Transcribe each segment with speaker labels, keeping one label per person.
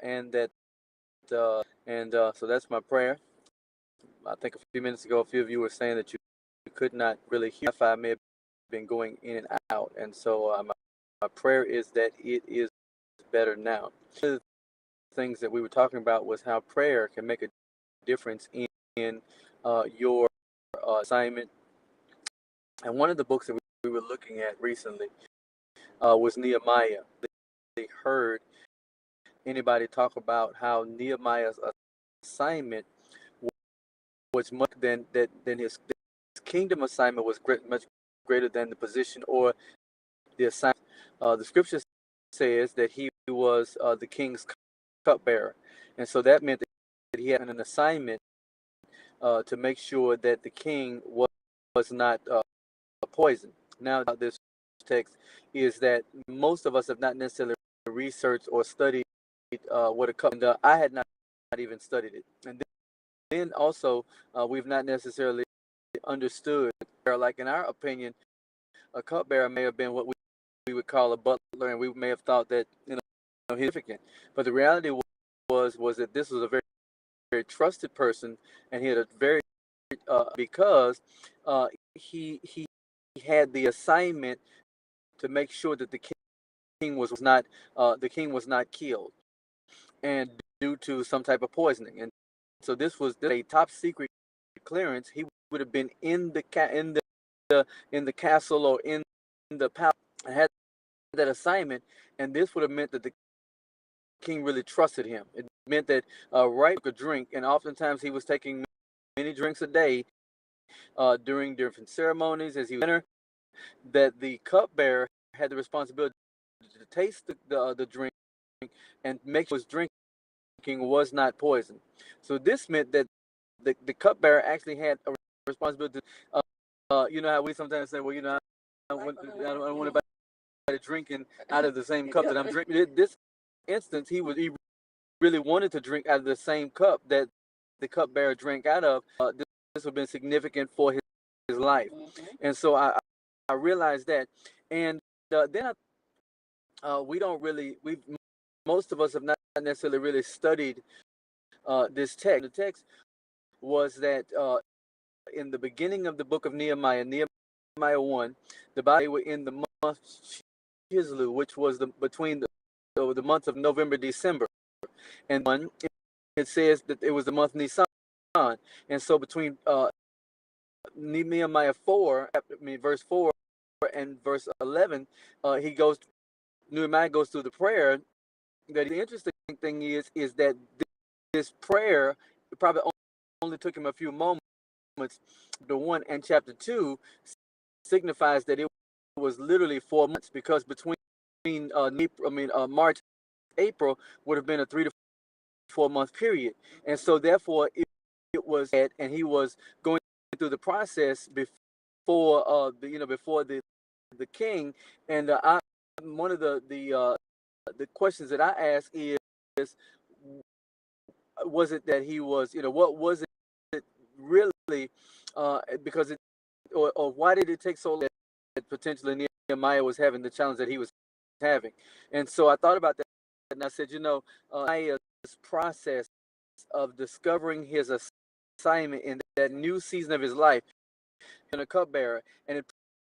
Speaker 1: and that so that's my prayer. I think a few minutes ago, a few of you were saying that you could not really hear. Wi-Fi may have been going in and out, and so my prayer is that it is better now. One of the things that we were talking about was how prayer can make a difference in your assignment. And one of the books that we were looking at recently was Nehemiah. They heard anybody talk about how Nehemiah's assignment was much than his kingdom assignment was much greater than the position or the assignment. The scripture says that he was the king's cupbearer, and so that meant that he had an assignment to make sure that the king was not poisoned. Now, this text is that most of us have not necessarily researched or studied what a cup, and I had not even studied it. And then also, we've not necessarily understood, like in our opinion, a cupbearer may have been what we would call a butler, and we may have thought that he's significant. But the reality was that this was a very very trusted person, and he had a very because he had the assignment to make sure that the king was not killed, and due to some type of poisoning. And so this was a top secret clearance. He would have been in the castle or in the palace and had that assignment, and this would have meant that the king really trusted him. It meant that right took a drink, and oftentimes he was taking many drinks a day during different ceremonies as he was dinner, that the cupbearer had the responsibility to taste the drink and make sure his drinking was not poison. So this meant that the cupbearer actually had a responsibility to, you know how we sometimes say, well, I don't want anybody drinking out of the same cup that I'm drinking. This instance, he really wanted to drink out of the same cup that the cupbearer drank out of. This would have been significant for his life. And so I realized that. And then most of us have not necessarily really studied this text. The text was that in the beginning of the book of Nehemiah 1, the Bible, they were in the month Chislev, which was between the months of November, December. And it says that it was the month Nisan. And so between Nehemiah 4, verse 4 and verse 11, Nehemiah goes through the prayer. That the interesting thing is that this prayer probably only took him a few moments. The 1 and chapter 2 signifies that it was literally 4 months, because between March, April would have been a 3 to 4 month period, and so therefore it was, and he was going through the process before before the king. And one of the questions that I ask is, was it that he was, what was it really, because it, or why did it take so long that potentially Nehemiah was having the challenge that he was having? And so I thought about that, and I said, Nehemiah's process of discovering his assignment in that new season of his life, in a cupbearer, and it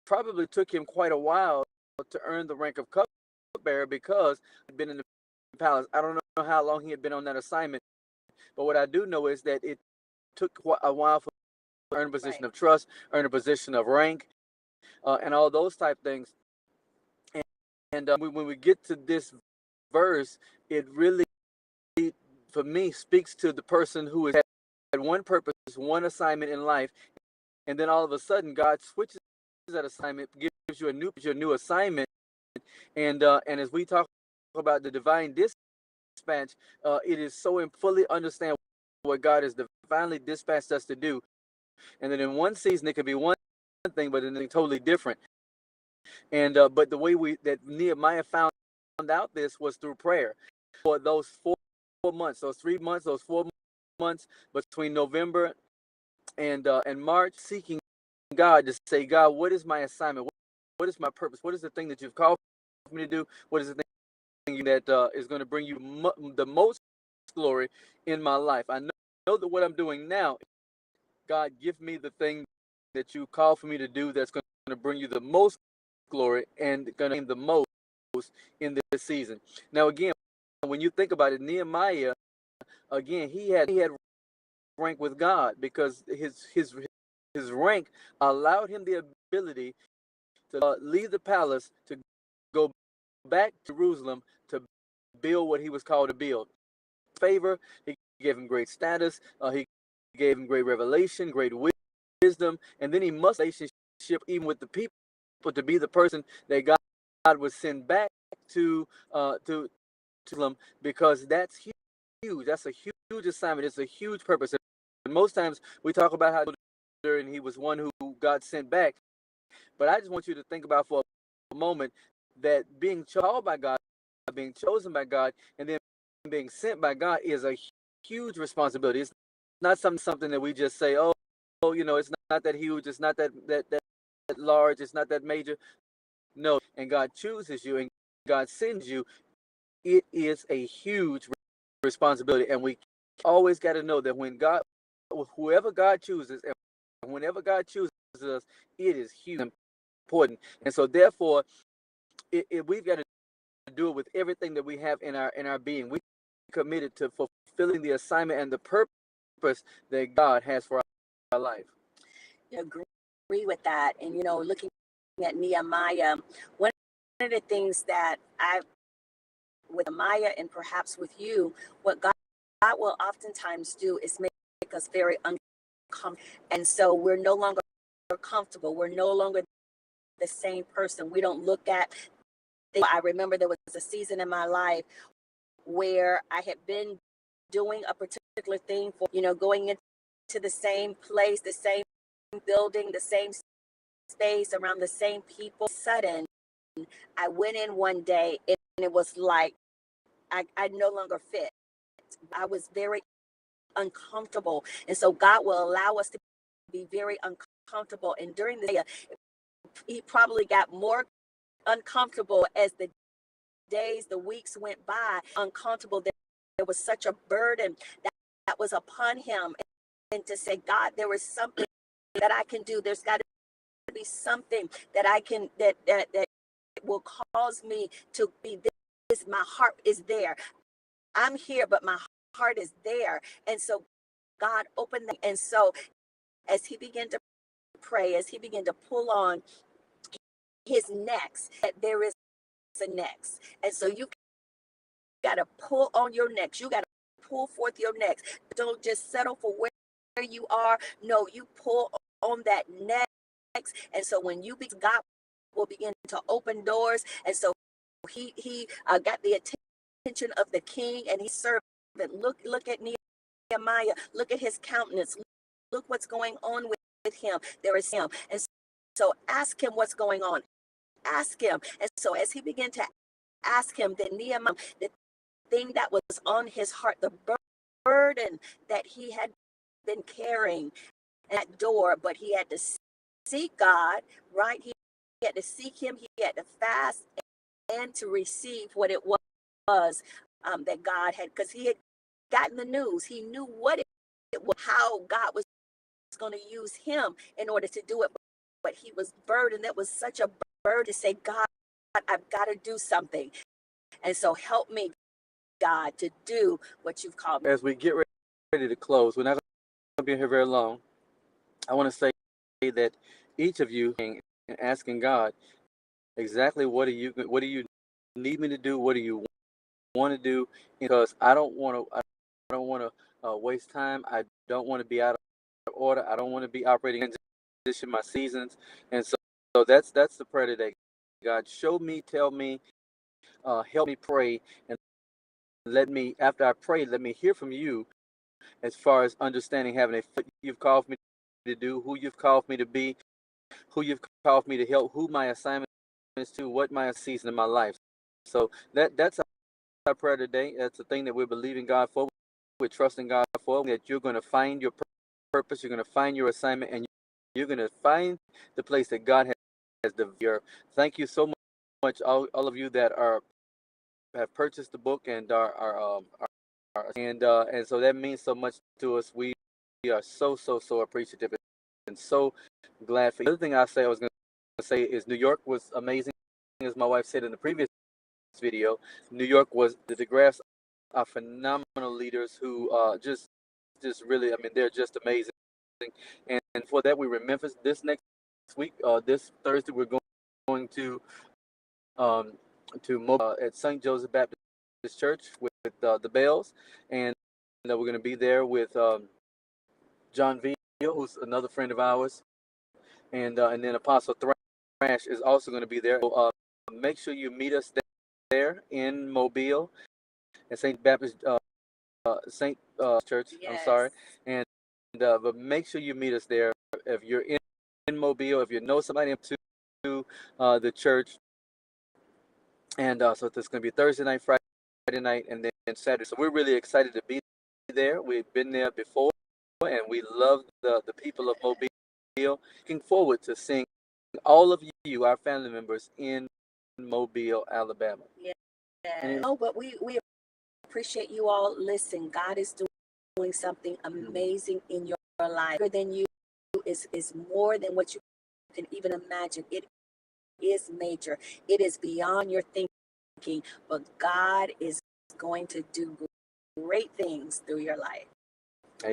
Speaker 1: probably took him quite a while to earn the rank of cupbearer, because he'd been in the palace. I don't know how long he had been on that assignment, but what I do know is that it took a while for him to earn a position of trust, earn a position of rank, and all those type things. And when we get to this verse, it really, for me, speaks to the person who has had one purpose, one assignment in life, and then all of a sudden God switches that assignment, gives you a new assignment, and as we talk about the divine dispatch, it is so fully understand what God has divinely dispatched us to do, and then in one season it could be one thing, but then totally different. And but the way that Nehemiah found out this was through prayer. For those 4 months, those 3 months, those 4 months between November and March, seeking God to say, God, what is my assignment? What is my purpose? What is the thing that you've called me to do? What is the thing you that is going to bring you the most glory in my life. I know that what I'm doing now, God, give me the thing that you call for me to do that's going to bring you the most glory and going to gain the most in this season. Now, again, when you think about it, Nehemiah, again, he had rank with God because his rank allowed him the ability to leave the palace to go back to Jerusalem to build what he was called to build. Favor, he gave him great status, he gave him great revelation, great wisdom, and then he must relationship even with the people to be the person that God would send back to Jerusalem, because that's huge. That's a huge assignment. It's a huge purpose. And most times we talk about how and he was one who God sent back. But I just want you to think about for a moment that being called by God, being chosen by God, and then being sent by God is a huge responsibility. It's not something that we just say, oh, it's not that huge, it's not that large, it's not that major. No, and God chooses you and God sends you. It is a huge responsibility, and we always got to know that when whoever God chooses, and whenever God chooses us, it is huge and important. And so, therefore, we've got to do it with everything that we have in our being. We committed to fulfilling the assignment and the purpose that God has for our life.
Speaker 2: I agree with that. And looking at Nehemiah, one of the things that with Nehemiah and perhaps with you, what God will oftentimes do is make us very uncomfortable. And so we're no longer comfortable. We're no longer the same person. We don't look at I remember there was a season in my life where I had been doing a particular thing for, going into the same place, the same building, the same space, around the same people. Sudden, I went in one day and it was like I no longer fit. I was very uncomfortable. And so God will allow us to be very uncomfortable. And during the day, he probably got more uncomfortable as the days, the weeks went by, uncomfortable. There was such a burden that was upon him. And to say, God, there is something that I can do. There's got to be something that I can, that will cause me to be this. My heart is there. I'm here, but my heart is there. And so God opened them. And so as he began to pray, as he began to pull on his next, there is a next. And so you got to pull on your next. You got to pull forth your next. Don't just settle for where you are. No, you pull on that next. And so when you begin, God will begin to open doors. And so he got the attention of the king and his servant. Look at Nehemiah. Look at his countenance. Look what's going on with him. There is him. And so ask him what's going on. Ask him. And so as he began to ask him, then Nehemiah, the thing that was on his heart, the burden that he had been carrying at door, but he had to seek God, right? He had to seek him. He had to fast and to receive what it was that God had, because he had gotten the news. He knew what it was, how God was going to use him in order to do it. But he was burdened. That was such a burden to say, God, I've got to do something. And so help me, God, to do what you've called me.
Speaker 1: As we get ready to close, we're not going to be here very long. I want to say that each of you asking God exactly what do you need me to do? What do you want to do? Because I don't want to waste time. I don't want to be out of order. I don't want to be operating in my seasons. And so that's the prayer today. God, show me, tell me, help me pray, and let me, after I pray, let me hear from you as far as understanding, having a you've called me to do, who you've called me to be, who you've called me to help, who my assignment is to, what my season in my life. So that's our prayer today. That's the thing that we're believing God for. We're trusting God for, that you're going to find your purpose, you're going to find your assignment, and you're going to find the place that God has developed. Thank you so much, all of you that are have purchased the book and and so that means so much to us. We are so appreciative and so glad for you. The other thing I was going to say is New York was amazing, as my wife said in the previous video. New York was the DeGraffs are phenomenal leaders who just really, I mean, they're just amazing. And for that, we were in Memphis this next week. This Thursday, we're going um, to Mobile at St. Joseph Baptist Church with the Bells, and we're going to be there with John Veal, who's another friend of ours, and then Apostle Thrash is also going to be there. So make sure you meet us there in Mobile at St. Baptist St. Church. I'm sorry,
Speaker 2: Yes.
Speaker 1: but make sure you meet us there if you're in Mobile, if you know somebody to the church. And so it's going to be Thursday night, Friday night, and then Saturday. So we're really excited to be there. We've been there before, and we love the people of Mobile. Looking forward to seeing all of you, our family members, in Mobile, Alabama.
Speaker 2: Yeah. Oh, but we appreciate you all. Listen, God is doing something amazing in your life. Bigger than you is more than what you can even imagine. It is major. It is beyond your thinking, but God is going to do great things through your life.